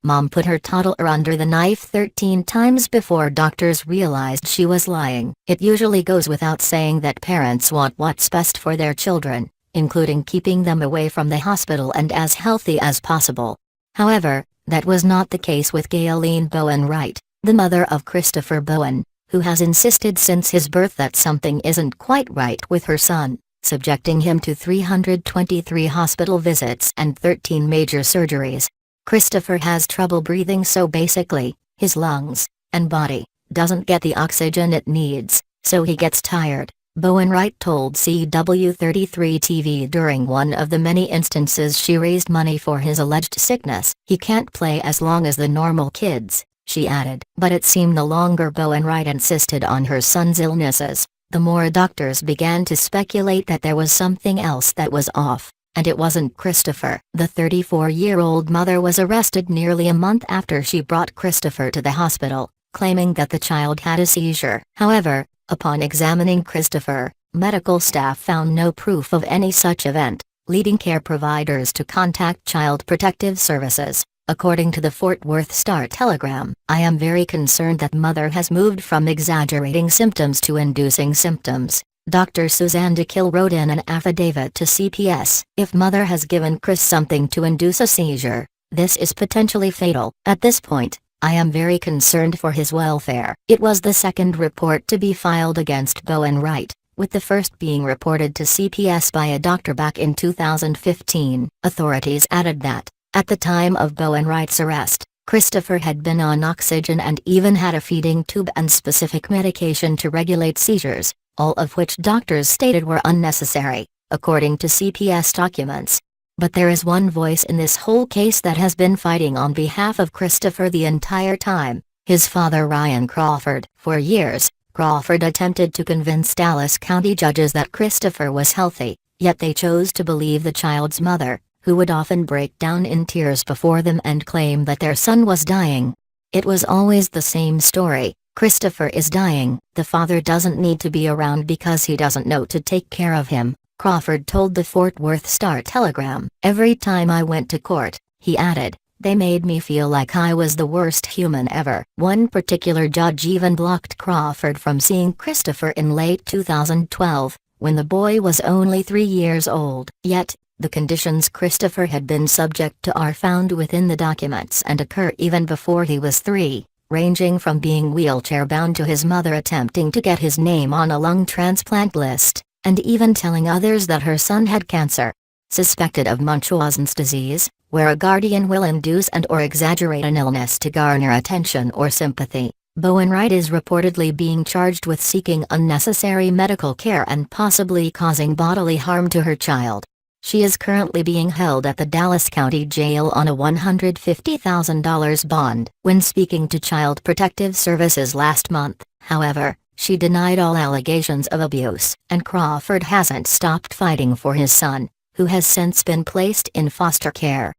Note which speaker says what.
Speaker 1: Mom put her toddler under the knife 13 times before doctors realized she was lying. It usually goes without saying that parents want what's best for their children, including keeping them away from the hospital and as healthy as possible. However, that was not the case with Kaylene Bowen-Wright, the mother of Christopher Bowen, who has insisted since his birth that something isn't quite right with her son, subjecting him to 323 hospital visits and 13 major surgeries. Christopher has trouble breathing, so basically, his lungs and body doesn't get the oxygen it needs, so he gets tired, Bowen-Wright told CW33 TV during one of the many instances she raised money for his alleged sickness. He can't play as long as the normal kids, she added. But it seemed the longer Bowen-Wright insisted on her son's illnesses, the more doctors began to speculate that there was something else that was off, and it wasn't Christopher. The 34-year-old mother was arrested nearly a month after she brought Christopher to the hospital, claiming that the child had a seizure. However, upon examining Christopher, medical staff found no proof of any such event, leading care providers to contact Child Protective Services. According to the Fort Worth Star-Telegram, "I am very concerned that mother has moved from exaggerating symptoms to inducing symptoms." Dr. Suzanne DeKill wrote in an affidavit to CPS, "If mother has given Chris something to induce a seizure, this is potentially fatal. At this point, I am very concerned for his welfare." It was the second report to be filed against Bowen-Wright, with the first being reported to CPS by a doctor back in 2015. Authorities added that, at the time of Bowen-Wright's arrest, Christopher had been on oxygen and even had a feeding tube and specific medication to regulate seizures, all of which doctors stated were unnecessary, according to CPS documents. But there is one voice in this whole case that has been fighting on behalf of Christopher the entire time: his father Ryan Crawford. For years, Crawford attempted to convince Dallas County judges that Christopher was healthy, yet they chose to believe the child's mother, who would often break down in tears before them and claim that their son was dying. It was always the same story: Christopher is dying, the father doesn't need to be around because he doesn't know to take care of him, Crawford told the Fort Worth Star-Telegram. "Every time I went to court," he added, "they made me feel like I was the worst human ever." One particular judge even blocked Crawford from seeing Christopher in late 2012, when the boy was only 3 years old. Yet, the conditions Christopher had been subject to are found within the documents and occur even before he was 3, ranging from being wheelchair-bound to his mother attempting to get his name on a lung transplant list, and even telling others that her son had cancer. Suspected of Munchausen's disease, where a guardian will induce and/or exaggerate an illness to garner attention or sympathy, Bowen-Wright is reportedly being charged with seeking unnecessary medical care and possibly causing bodily harm to her child. She is currently being held at the Dallas County Jail on a $150,000 bond. When speaking to Child Protective Services last month, however, she denied all allegations of abuse. And Crawford hasn't stopped fighting for his son, who has since been placed in foster care.